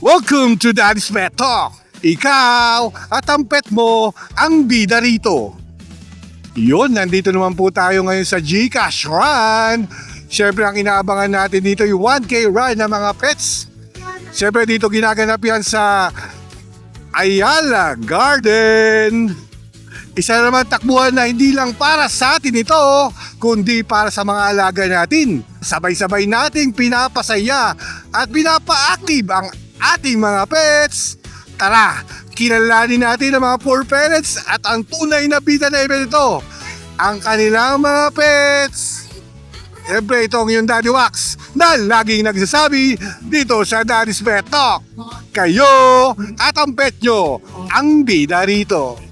Welcome to Daddy's Pet Talk. Ikaw at ang pet mo ang bida rito. Yun, nandito naman po tayo ngayon sa GCash Run. Siyempre ang inaabangan natin dito yung 1K run ng mga pets. Siyempre dito ginaganap yan sa Ayala Garden. Isa naman takbuhan na hindi lang para sa atin ito, kundi para sa mga alaga natin. Sabay-sabay nating pinapasaya at pinapa-active ang ating mga pets. Tara, kilalanin natin ang mga poor parents at ang tunay na bida na event ito, ang kanilang mga pets. Siyempre ito ang iyong Daddy Wax na laging nagsasabi dito sa Daddy's Pet Talk. Kayo at ang pet nyo ang bida rito.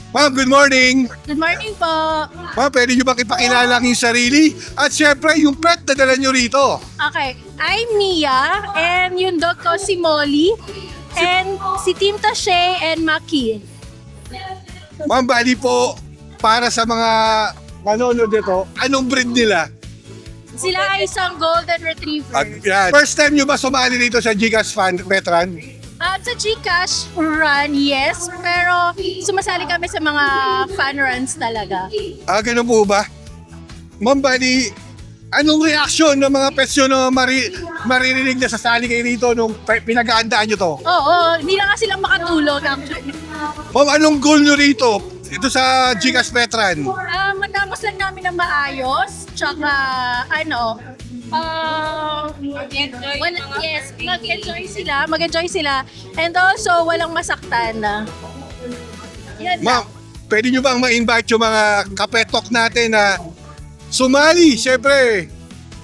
Ma'am, good morning! Good morning po. Ma'am, pwede nyo bang ipakilala ang inyong sarili? At syempre, yung pet na dala nyo rito. Okay, I'm Mia and yung dog ko si Molly and si Team Tashay and Maki. Ma'am, bali po, para sa mga manonood dito, anong breed nila? Sila ay isang Golden Retriever. At yan. First time nyo ba sumali dito sa GCash Pet Run? Sa GCash Run, yes, pero sumasali kami sa mga fun runs talaga. Ganun po ba? Ma'am, bali, anong reaksyon ng mga pets nyo na maririnig na sasali kayo rito nung pinag-aandaan nyo to? Oo, hindi na nga silang makatulog actually. Ma'am, anong goal nyo rito? Ito sa GCash Pet Run? Matapos lang namin na maayos, tsaka mag-enjoy sila, and also walang masaktan na. Yan Ma'am, pwede nyo bang ma-invite yung mga kapetok natin na sumali? Siyempre,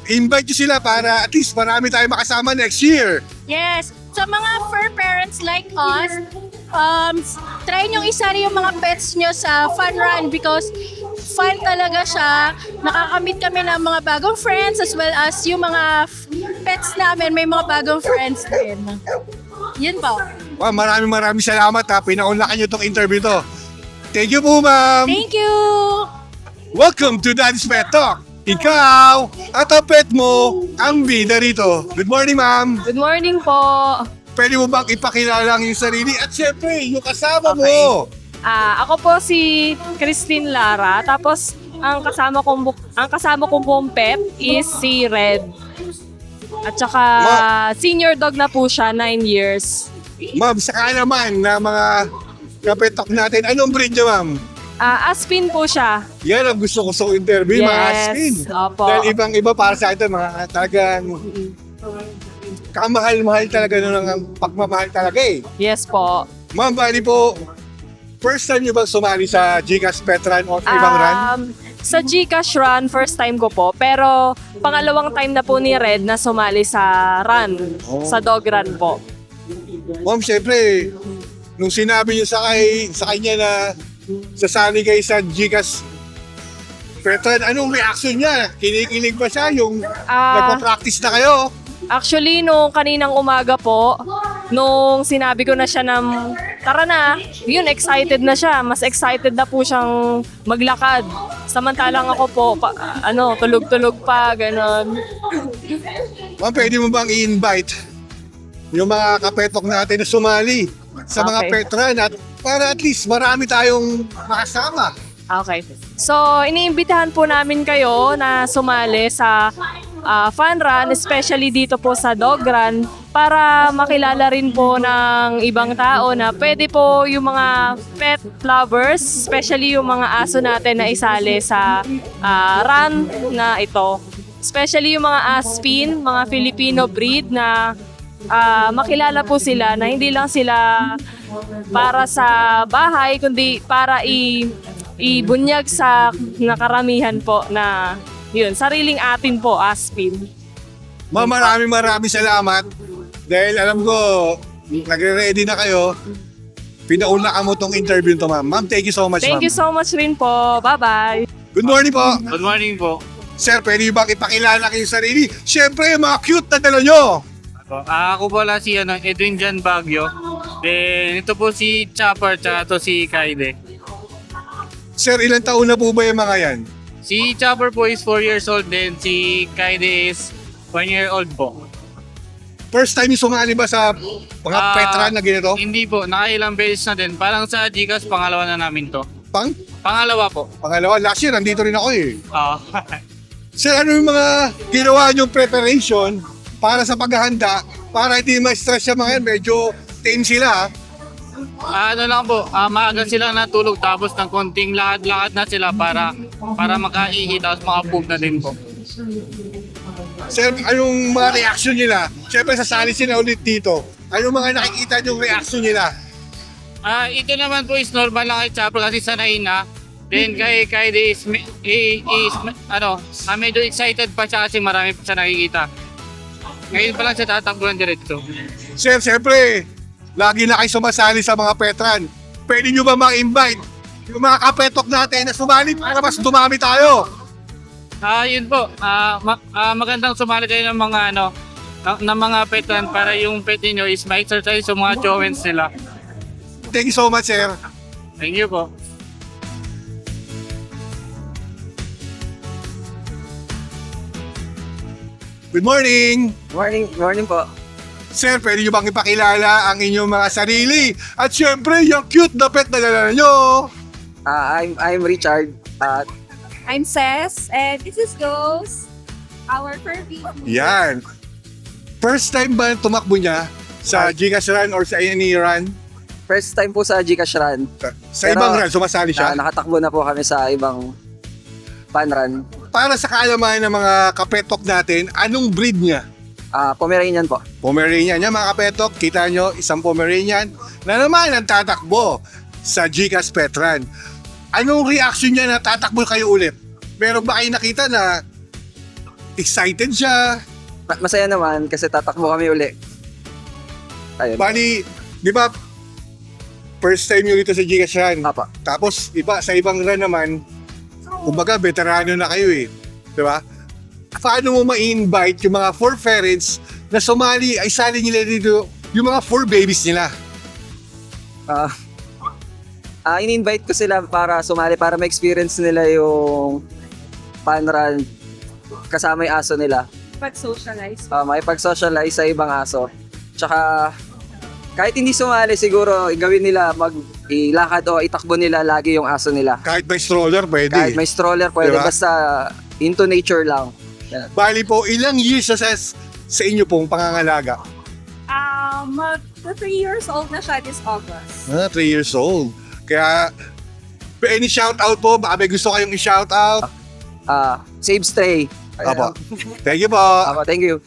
invite nyo sila para at least marami tayo makasama next year. Yes, sa mga fur parents like us, try nyo isali yung mga pets nyo sa fun run because fun talaga siya. Nakakamit kami ng mga bagong friends as well as yung mga pets namin may mga bagong friends din. Yun po. Ma'am, maraming salamat ha. Pinaunlakan nyo itong interview to. Thank you po, ma'am. Thank you! Welcome to Daddy's Pet Talk. Ikaw at ang pet mo ang bida rito. Good morning, ma'am. Good morning po. Pwede mo bang ipakilala ang iyong sarili? At syempre, yung kasama Okay. mo. Ako po si Christine Lara. Tapos ang kasama kong pong pet is si Red. At saka senior dog na po siya, 9 years. Ma'am, saka naman na mga kapetok natin. Anong breed niya, ma'am? Aspin po siya. Yan ang gusto ko sa interview, mga Yes, aspin. opo. Dahil ibang-iba para sa ito, mga talagang kamahal-mahal talaga nun ang pagmamahal talaga eh. Yes po. Ma'am, bali po, first time niyo ba sumali sa GCash Pet Run o sa ibang run? Sa GCash Run, first time ko po. Pero pangalawang time na po ni Red na sumali sa run. Sa dog run po. Ma'am, syempre, nung sinabi niyo sa kanya na sasali kayo sa GCash Pet Run, anong reaction niya? Kinikilig ba siya? Yung nagpa-practice na kayo? Actually, nung kaninang umaga po, nung sinabi ko na siya ng tara na, yun, excited na siya. Mas excited na po siyang maglakad. Samantalang ako po, tulog-tulog pa, gano'n. Ma'am, pwede mo bang i-invite yung mga kapetok natin na sumali sa mga Okay. pet run at para at least marami tayong makasama? Okay. So, iniimbitahan po namin kayo na sumali sa fun run, especially dito po sa dog run, para makilala rin po ng ibang tao na pwede po yung mga pet lovers, especially yung mga aso natin na isali sa run na ito. Especially yung mga aspin, mga Filipino breed na makilala po sila na hindi lang sila para sa bahay, kundi para ibunyag sa nakaramihan po na yun, sariling atin po, aspin. Ma'am, maraming salamat dahil alam ko nagre-ready na kayo. Pinaunlakan mo tong interview to, ma'am. Ma'am, thank you so much, Thank ma'am. you so much rin po. Bye-bye. Good morning po. Good morning po. Sir, pwede bang ipakilala kayo sarili? Siyempre, yung mga cute na dala nyo. Ako pala si Edwin Jan Baguio. Then ito po si Chopper tsaka to si Kaide. Sir, ilang taon na po ba yung mga yan? Si Chopper po is 4 years old din. Si Kaide is 1 year old po. First time yung sumali ba sa mga petran na ganito? Hindi po, nakailang beses na din. Parang sa Gcash, pangalawa na namin to. Pangalawa po. Pangalawa, last year, nandito rin ako eh. Ah. Sir, ano yung mga ginawa niyong preparation para sa paghahanda para hindi ma-stress yung mga yan? Medyo tame sila. Ano lang po, maaga sila natulog tapos ng konting lakad-lakad na sila para makaihi tapos makapoop na din po. Sir, anong mga reaction nila? Siyempre, sasali sila ulit dito. Anong mga nakikita niyong reaction nila? Ito naman po is normal lang kay Chopper kasi sanay na. Then kay Kaide is medyo excited pa siya kasi marami pa siya nakikita. Ngayon pa lang siya tatakbo ng diretso. Sir, siyempre, lagi na kayo sumasali sa mga petran. Pwede nyo ba ma-invite yung mga kapetok natin na sumali para mas dumami tayo? Yun po. Magandang sumali kayo ng mga ng mga petran para yung pet niyo is ma-exercise yung mga chowens nila. Thank you so much, sir. Thank you po. Good morning! Morning po. Sir, pwede nyo bang ipakilala ang inyong mga sarili? At syempre, yung cute na pet na dala nyo. I'm Richard. I'm Ces, and this is Ghost, our fur baby. Yan. First time ba tumakbo niya sa Gcash Run or sa any run? First time po sa Gcash Run. Sa Pero, ibang run, sumasali siya? Nakatakbo na po kami sa ibang fun run. Para sa kaalaman ng mga kapetok natin, anong breed niya? Pomeranian po. Pomeranian yan mga kapetok. Kita nyo, isang Pomeranian na naman ang tatakbo sa Gcash Pet Run. Anong reaction niya na tatakbo kayo ulit? Meron ba kayo nakita na excited siya? Masaya naman kasi tatakbo kami uli. Ayun. Bali, di ba, first time nyo dito sa Gcash Run. Apa. Tapos, iba, sa ibang run naman, kumbaga, veterano na kayo eh. Di ba? Paano mo ma-invite yung mga fur ferrets na sumali, ay sali nila dito, yung mga fur babies nila? In-invite ko sila para sumali, para ma-experience nila yung fun run kasama yung aso nila. Pag-socialize. Makipag-socialize sa ibang aso. Tsaka, kahit hindi sumali, siguro gawin nila ilakad o itakbo nila lagi yung aso nila. Kahit may stroller, pwede. Kahit may stroller, pwede. Diba? Basta into nature lang. Yan. Bali po, ilang years na sa inyo pong pangangalaga? Mag 3 years old na siya this August. 3 years old. Kaya, any shoutout po? Baka may gusto kayong i-shoutout? Save stray. Apo. Thank you po. Apo, thank you.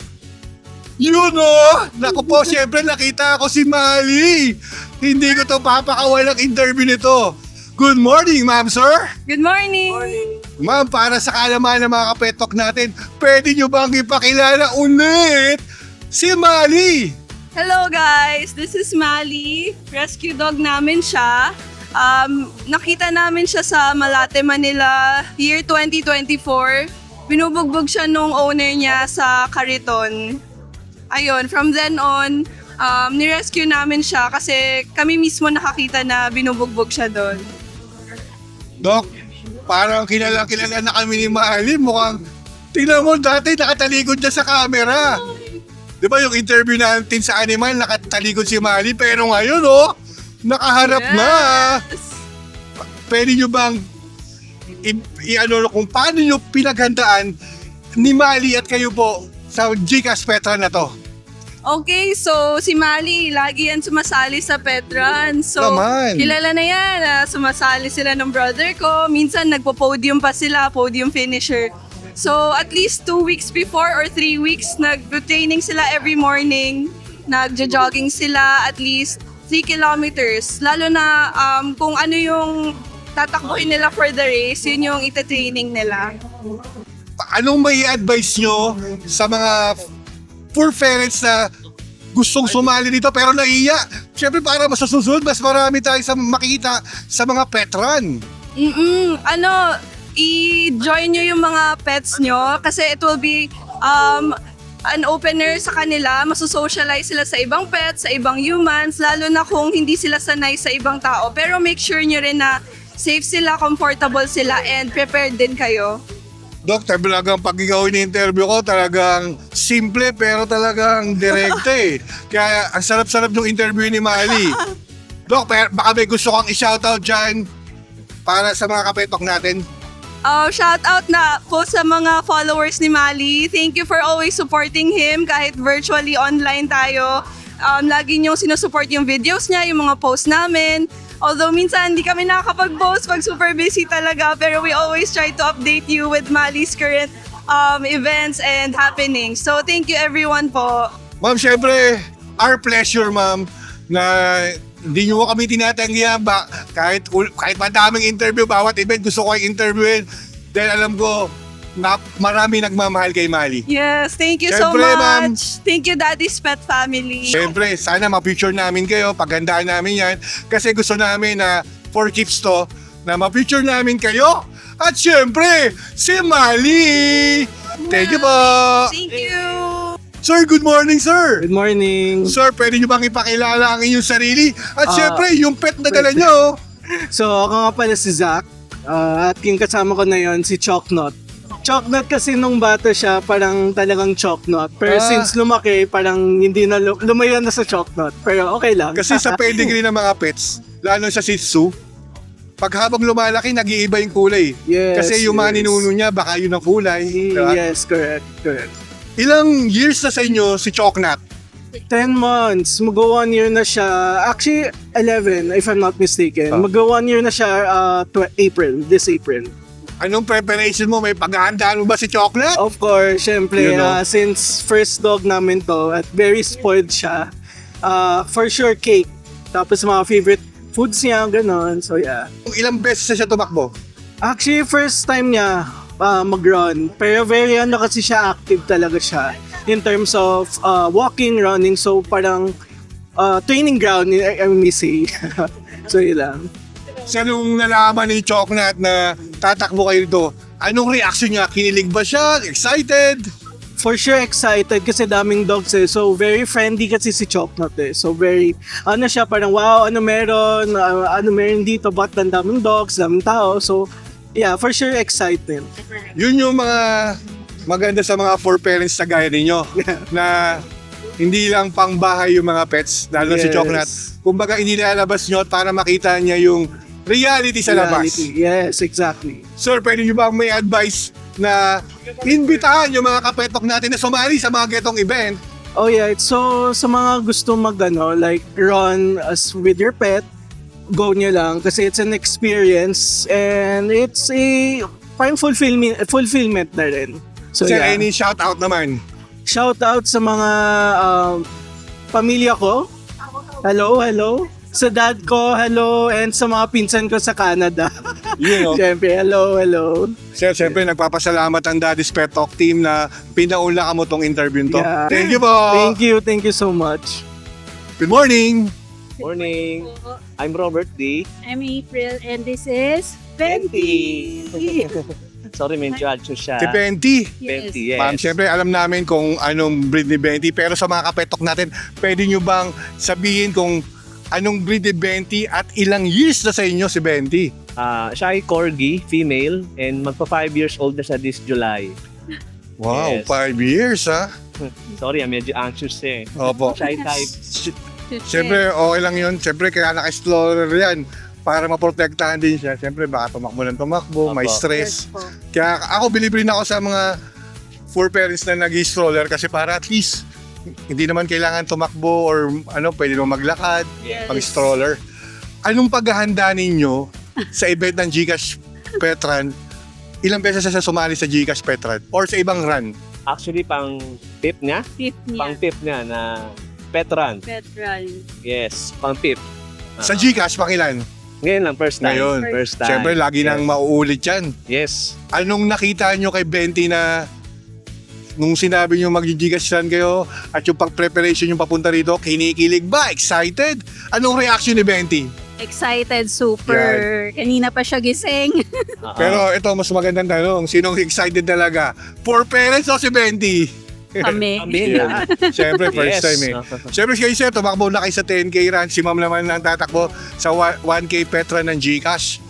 Yun o! Naku po, syempre nakita ko si Mali. Hindi ko to papakawalang interview nito. Good morning, ma'am, sir. Good morning! Ma'am, para sa kalaman ng mga kapetok natin, pwede nyo bang ipakilala ulit si Mali? Hello guys! This is Mali. Rescue dog namin siya. Nakita namin siya sa Malate, Manila, year 2024. Binubugbog siya nung owner niya sa Kariton. Ayun, from then on, nirescue namin siya kasi kami mismo nakakita na binubugbog siya doon. Dok, parang kilala na kami ni Mali. Mukhang, tingnan mo dati nakatalikod siya sa camera. Di ba yung interview natin sa Animal, nakatalikod si Mali, pero ngayon nakaharap na. Pwede nyo bang kung paano nyo pinaghandaan ni Mali at kayo po sa Gcash Pet Run na to? Okay, so si Mali, lagi yan sumasali sa pet run. So, Naman. kilala na yan. Sumasali sila ng brother ko. Minsan nagpo-podium pa sila, podium finisher. So, at least 2 weeks before or 3 weeks, nag-training sila every morning. Nagja-jogging sila at least 3 kilometers. Lalo na kung ano yung tatakbuhin nila for the race, yun yung ita-training nila. Anong may advice nyo sa mga fur ferrets na gustong sumali dito pero naiya? Siyempre para masasusunod, mas marami tayo makikita sa mga pet run. I-join nyo yung mga pets nyo kasi it will be an opener sa kanila. Masusocialize sila sa ibang pets, sa ibang humans, lalo na kung hindi sila sanay sa ibang tao. Pero make sure nyo rin na safe sila, comfortable sila, and prepared din kayo. Dok, talagang pag ikaw in-interview ko, talagang simple pero talagang direkta eh. Kaya ang sarap-sarap ng interview ni Mali. Dok, baka may gusto kang i-shoutout dyan para sa mga kapetok natin. Shout out na po sa mga followers ni Mali. Thank you for always supporting him kahit virtually online tayo. Lagi niyong sinusupport yung videos niya, yung mga posts namin. Although minsan hindi kami nakakapag-post pag super busy talaga, pero we always try to update you with Mali's current events and happenings. So thank you everyone po. Ma'am, syempre, our pleasure, ma'am, na hindi nyo kami tinatanggihan ba kahit madaming interview, bawat event gusto ko yung interviewin dahil alam ko na marami nagmamahal kay Mali. Yes, thank you so Syempre, ma'am. much. Thank you Daddy's Pet Family. Syempre, sana ma-feature namin kayo, paghandaan namin yan kasi gusto namin na for keeps to na ma-feature namin kayo at syempre, si Mali! Thank you po! Thank you. Sir, good morning, sir! Good morning. Sir, pwede nyo bang ipakilala ang inyong sarili? At syempre, yung pet na dala nyo. So, ako nga pala si Zach. At yung kasama ko na yon si Chocnut. Chocnut kasi nung bata siya, parang talagang Chocnut. Pero since lumaki, parang hindi na lumayo na sa Chocnut. Pero okay lang. Kasi sa pedigree ng mga pets, lalo sa Shih Tzu, pag habang lumalaki, nag-iiba yung kulay. Yes, Kasi yung mga yes. ninuno niya, baka yun ang kulay. Diba? Yes, correct. Ilang years na sa inyo si Chocnut? 10 months. Mag-go 1 year na siya. Actually, 11 if I'm not mistaken. Mag-go 1 year na siya this April. Anong preparation mo? May paghahandaan mo ba si Chocnut? Of course, syempre, You know. since first dog namin to at very spoiled siya, for sure cake. Tapos mga favorite foods niya, ganon. So yeah. Ilang beses na siya tumakbo? Actually, first time niya mag-run. Pero very kasi siya active talaga siya. In terms of walking, running. So parang training ground, I may say. So yun lang. Sa nung nalaman ni Chocnut na tatakbo kayo dito, anong reaction niya? Kinilig ba siya? Excited? For sure excited kasi daming dogs eh. So very friendly kasi si Chocnut eh. So very, siya parang wow, ano meron dito, ba't ang daming dogs, daming tao. So yeah, for sure excited. Yun yung mga maganda sa mga for parents na gaya ninyo. Na hindi lang pang bahay yung mga pets, lalo si Yes. Chocnut. Kumbaga inilalabas nyo para makita niya yung reality sa labas. Reality. Yes, exactly. Sir, pwede nyo bang may advice na imbitahan yung mga kapetok natin na sumali sa mga getong event? Oh yeah, so sa mga gusto like run as with your pet, go nyo lang kasi it's an experience and it's a parang fulfillment na rin. So Sir, yeah. any shout out naman? Shout out sa mga pamilya ko. Hello. Sa dad ko, hello. And sa mga pinsan ko sa Canada. You know. Siyempre, hello. Sir, siyempre nagpapasalamat ang Daddy's Pet Talk team na pinaula ka mo tong interview to. Yeah. Thank you po! Thank you so much. Good morning! Morning. I'm Robert D. I'm April and this is Venti. Sorry, medyo adso siya. Si Penti. Venti, yes. Ma'am, siyempre alam namin kung anong breed ni Benti, pero sa mga kapetok natin, pwede nyo bang sabihin kung anong breed ni Benti at ilang years na sa inyo si Benti? Siya ay Corgi, female, and magpa 5 years old na siya this July. Wow, Yes. 5 years ha? Sorry, medyo anxious eh. Opo. Shy type. Siyempre, okay lang yun. Siyempre, kaya naka-explorer yan para maprotektahan din siya. Siyempre, baka tumakbo ng tumakbo, may Opo. stress. Kaya ako, bilib rin ako sa mga for parents na nag-stroller kasi para at least hindi naman kailangan tumakbo or pwede naman maglakad, mag-stroller. Anong paghahanda ninyo sa event ng GCash Pet Run? Ilang beses na siya sumali sa GCash Pet Run or sa ibang run? Actually, pang tip niya. Pang tip niya na pet run. Yes, pang tip. Sa GCash, pakilan? Ngayon lang, first time. Ngayon. First time. Siyempre, lagi Yes. nang mauulit yan. Yes. Anong nakita nyo kay Benti na nung sinabi nyo mag-GCash run kayo at yung pag-preparation yung papunta rito, kinikilig ba? Excited? Anong reaction ni Benti? excited, super. Kanina pa siya gising. Pero ito, mas magandang tanong. Sinong excited talaga? For parents o si Benti? Kami. Yeah. Siyempre, first Yes. time eh. Siyempre, kayo sir, tumakbo na kayo sa 10K run. Si ma'am naman ang tatakbo sa 1K pet run ng GCash.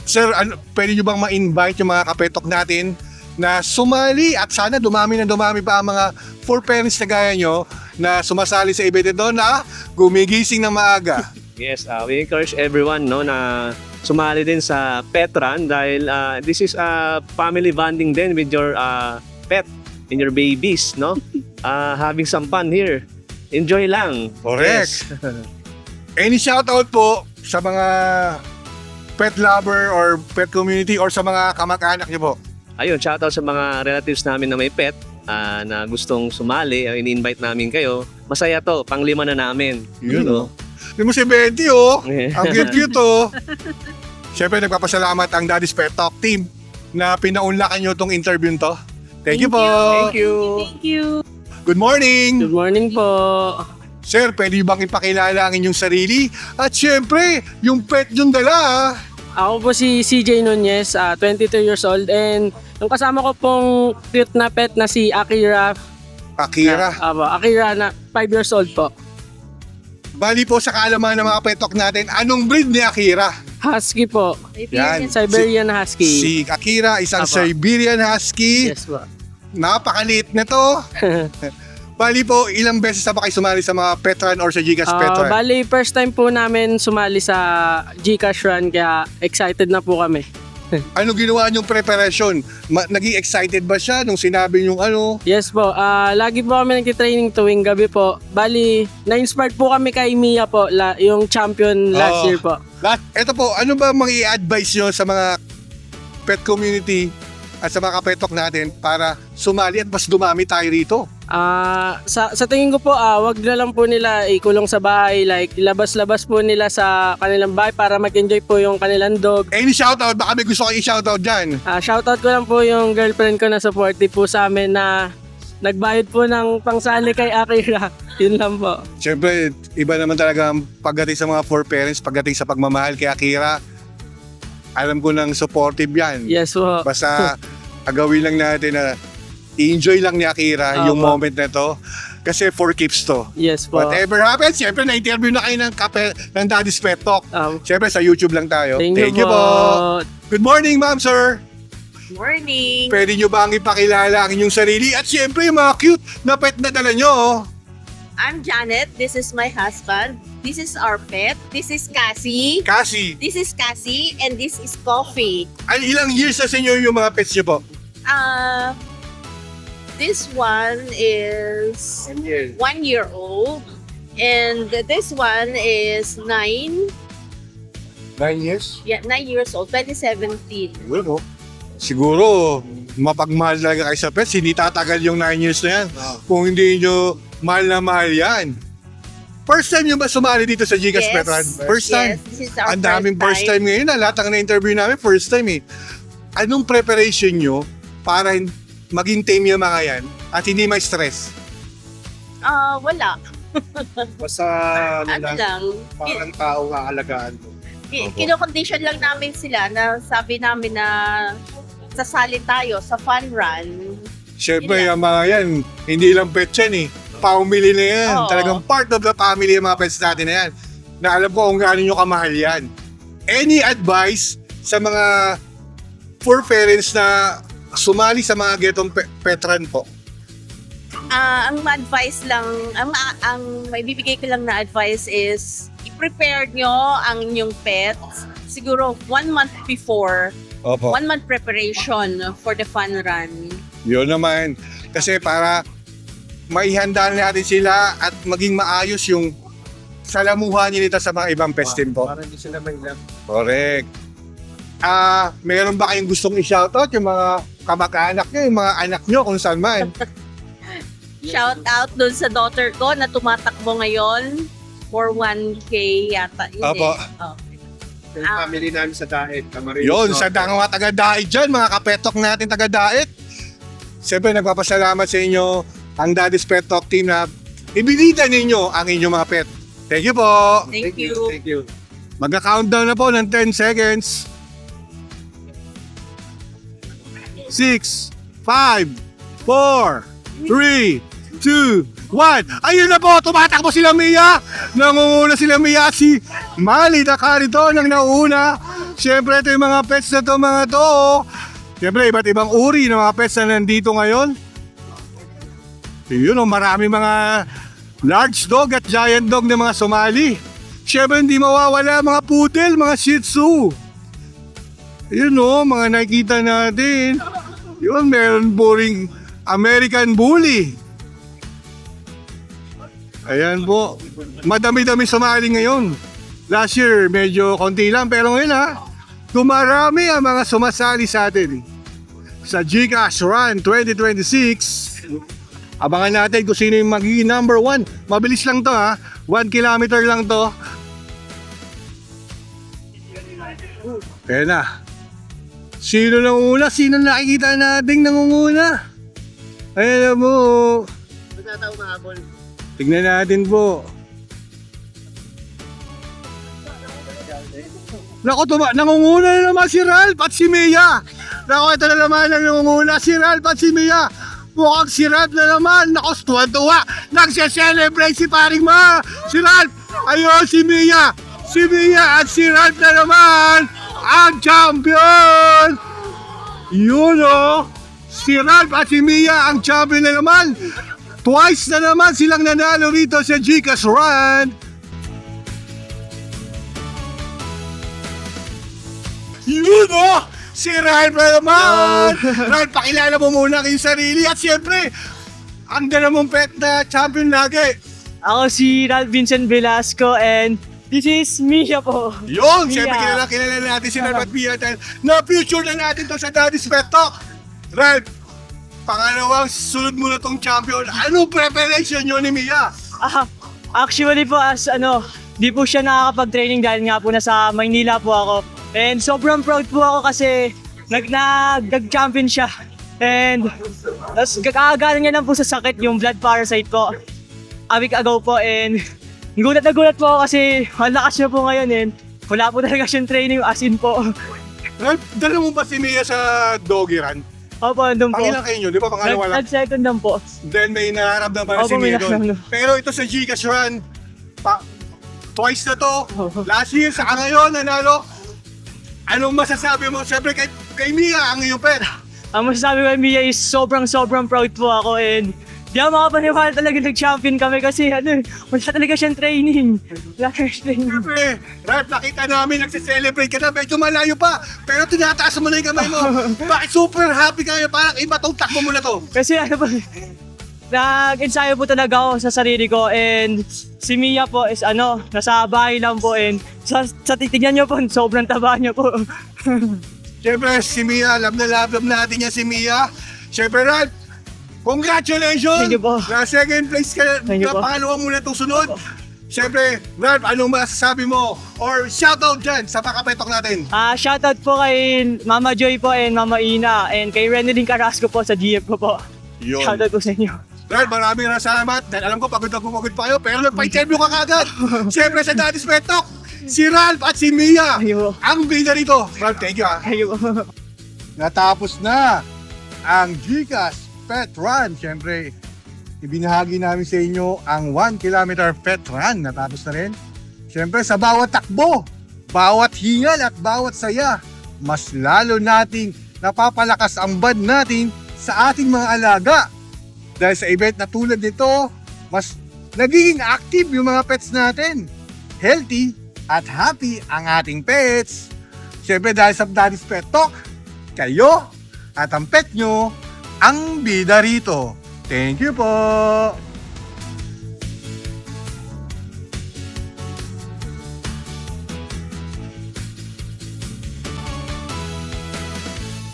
Sir, pwede nyo bang ma-invite yung mga kapetok natin na sumali at sana dumami na dumami pa ang mga for parents na gaya nyo na sumasali sa event ito na gumigising ng maaga. Yes, we encourage everyone no na sumali din sa pet run dahil this is a family bonding din with your pet and your babies, no? Having some fun here. Enjoy lang. Correct. Yes. Any shoutout po sa mga pet lover or pet community or sa mga kamag-anak nyo po? Ayun, shoutout sa mga relatives namin na may pet na gustong sumali. Ini-invite namin kayo. Masaya to, pang-5 na namin. Yun, no? Hindi mo si Betty, oh. Yeah. Ang cute-cute, oh. Siyempre, nagpapasalamat ang Daddy's Pet Talk team na pinaunlakan nyo itong interview to. Thank you po. Thank you. Thank you. Good morning. Good morning po. Sir, pwede bang ipakilala ang inyong sarili? At siyempre, yung pet yung dala. Ako po si CJ Nunez, 22 years old, and yung kasama ko pong cute na pet na si Akira. Akira. Akira na 5 years old po. Bali po sa kaalaman ng mga petok natin, anong breed ni Akira? Husky po. Yan. Siberian Husky. Si Akira, isang Apo. Siberian Husky. Yes po. Napakaliit na to. Bali po, ilang beses na ba kayo sumali sa mga pet run or sa Gcash pet run? Bali, first time po namin sumali sa Gcash run, kaya excited na po kami. Ano ginawa niyong preparation? Naging excited ba siya nung sinabi niyong ano? Yes po, lagi po kami nagtitraining tuwing gabi po. Bali, na-inspired po kami kay Mia po, yung champion last year po. Ito po, ano ba mga i-advise niyo sa mga pet community at sa mga kapetok natin para sumali at mas dumami tayo rito? Sa tingin ko po, wag na lang po nila ikulong sa bahay, like ilabas-labas po nila sa kanilang bahay para mag-enjoy po yung kanilang dog. Any shoutout? Baka may gusto kayo i-shoutout dyan. Shoutout ko lang po yung girlfriend ko na supportive po sa amin na nagbayad po ng pangsali kay Akira. Yun lang po. Siyempre, iba naman talaga ang pagdating sa mga for parents, pagdating sa pagmamahal kay Akira. Alam ko nang supportive yan. Yes po. Basta agawin lang natin na i-enjoy lang ni Akira yung Opo. moment na to. Kasi for keeps to. Yes po. Whatever happens, siyempre na-interview na kayo ng Daddy's Pet Talk. Um, Siyempre sa YouTube lang tayo. Thank you po. Good morning, ma'am, sir. Morning! Pwede nyo bang ipakilala ang inyong sarili? At siyempre yung mga cute na pet na dala nyo. I'm Janet. This is my husband. This is our pet. This is Cassie. Cassie, This is Cassie and this is Coffee. ilang years na sa inyo yung mga pets nyo po? This one is 1 year old and this one is 9. 9 years? Yeah, 9 years old. 2017. Well, siguro, mapagmahal talaga kayo sa pets. Hindi tatagal yung 9 years na yan. Kung hindi nyo mahal na mahal yan. First time nyo ba sumali dito sa Gcash Pet Run? First time? Yes, this is our Ang daming first time ngayon. Lahat ng na-interview namin, first time eh. Anong preparation nyo para maging tame yung mga yan at hindi may stress? Wala. Basta Ano lang. parang tao aalagaan mo. Kino-condition lang namin sila na sabi namin na sasali tayo sa fun run. Siyempre, yung mga yan, hindi lang pet yan eh. Paumili na yan. Oo. Talagang part of the family yung mga pets natin na yan. Na alam ko kung gaano nyo kamahal yan. Any advice sa mga for parents na sumali sa mga getong pet run po? Ang advice lang, ang may bibigay ko lang na advice is i-prepare nyo ang inyong pets siguro 1 month before, Opo. 1 month preparation for the fun run. Yun naman. Kasi para maihanda natin sila at maging maayos yung salamuhan nila sa mga ibang pets din po. Para hindi sila may love. Correct. Meron ba kayong gustong i-shoutout yung mga kamag-anak nyo, yung mga anak nyo kung saan man? Shout out dun sa daughter ko na tumatakbo ngayon for 1K yata. Hindi. Opo. Oh. Yung family namin sa Daet. Yun, sa mga taga-daet dyan, mga kapetok natin taga-daet. Siyempre, nagpapasalamat sa inyo ang Daddy's Pet Talk team na ibinida ninyo ang inyong mga pet. Thank you po. Thank you. Thank you. Magka-countdown na po ng 10 seconds. 6, 5, 4, 3, 2, 1. Ayun na po, tumatakbo sila Mia. Nangunguna sila Mia at si Mali Dacarito nang nauna. Siyempre, ito yung mga pets na to, mga to. Siyempre, iba't ibang uri ng mga pets na nandito ngayon. Yun, marami mga large dog at giant dog na mga sumali. Siyempre, hindi mawawala mga poodle, mga shih tzu. Yun mga nakikita natin. Yun, meron boring American Bully. Ayan po. Madami-dami sumali ngayon. Last year, medyo konti lang. Pero ngayon dumarami ang mga sumasali sa atin. Sa GCash Run 2026. Abangan natin kung sino yung magiging number 1. Mabilis lang to 1 kilometer lang to. Ayan na. Sino nangunguna? Sino nakikita nating nangunguna? Ayan na po. Tignan natin po. Naku, nangunguna na naman si Ralph at si Mia. Naku, ito na naman ang nangunguna si Ralph at si Mia. Mukhang si Ralph na naman. Naku, tuwa-tuwa. Nagse-celebrate si paring Ma. Si Ralph. Ayun, si Mia. Si Mia at si Ralph na naman ang champion. Yun si Ralph at si Mia ang champion na naman. Twice na naman silang nanalo rito sa GCash Run. Yun si Ralph na naman. Ralph, pakilala mo muna kayong sarili. At siyempre, ang dala mong pet na champion lagi. Ako si Ralph Vincent Velasco and this is Misha po. Yun, Mia. siyempre kilala natin si Ralph at Mia dahil na-future na natin to sa Daddy's Pet Talk. Ralph, pangalawang sunod mo na tong champion. Ano preparation nyo ni Mia? Actually po di po siya nakakapag-training dahil nga po nasa Maynila po ako. And sobrang proud po ako kasi nag-champion siya. And kakagaling niya lang po sa sakit yung blood parasite po. A week ago po and gulat na gulat po ako kasi ang lakas niya po ngayon and wala po talaga siyang training as in po. Ralph, dala mo ba si Mia sa doggy run? Opo, andun po. Pangilan kayo nyo, di ba? Pangalawa lang. Nag-second lang po. Then may nararamdaman Opo, si may Mia doon. nararamdaman. Pero ito sa GCash Run, twice na to. Last year, saka ngayon, nanalo. Anong masasabi mo? Siyempre kay Mia ang iyong pet. Ang masasabi ko kay Mia is sobrang proud po ako and di ako makapaniwala talaga nag-champion kami kasi wala talaga siyang training. Wala talaga training. Siyempre, Ralph, nakita namin nagse-celebrate ka na, medyo malayo pa. Pero tinataas mo na yung kamay mo. Bakit super happy kayo? Parang iba tong takbo mo na to. Kasi nag-ensayo po talaga ako sa sarili ko and si Mia po is nasa bahay lang po and sa titignan niyo po, sobrang taba niya po. Siyempre, si Mia, love natin yan si Mia. Siyempre, Ralph, congratulations! Thank you po. Na second place ka, Thank you po. pangalawa muna itong sunod. Siyempre, Ralph, anong masasabi mo? Or shoutout dyan sa pakapetok natin. Shoutout po kay Mama Joy po and Mama Ina and kay Renelyn Carrasco po sa GF ko po. Yun. Shoutout po sa inyo. Ralph, maraming salamat. Dahil alam ko, pagod pa kayo, pero nagpa-interview ka kagad. Siyempre, sa Daddy's Pet Talk, si Ralph at si Mia. Thank you po. Ang bida rito. Ralph, thank you Thank you po. Natapos na ang GCash Pet Run. Siyempre, ibinahagi namin sa inyo ang 1 kilometer pet run. Natapos na rin. Siyempre, sa bawat takbo, bawat hingal at bawat saya, mas lalo nating napapalakas ang bond natin sa ating mga alaga. Dahil sa event na tulad nito, mas nagiging active yung mga pets natin. Healthy at happy ang ating pets. Siyempre, dahil sa Daddy's Pet Talk, kayo at ang pet nyo ang bida rito. Thank you po!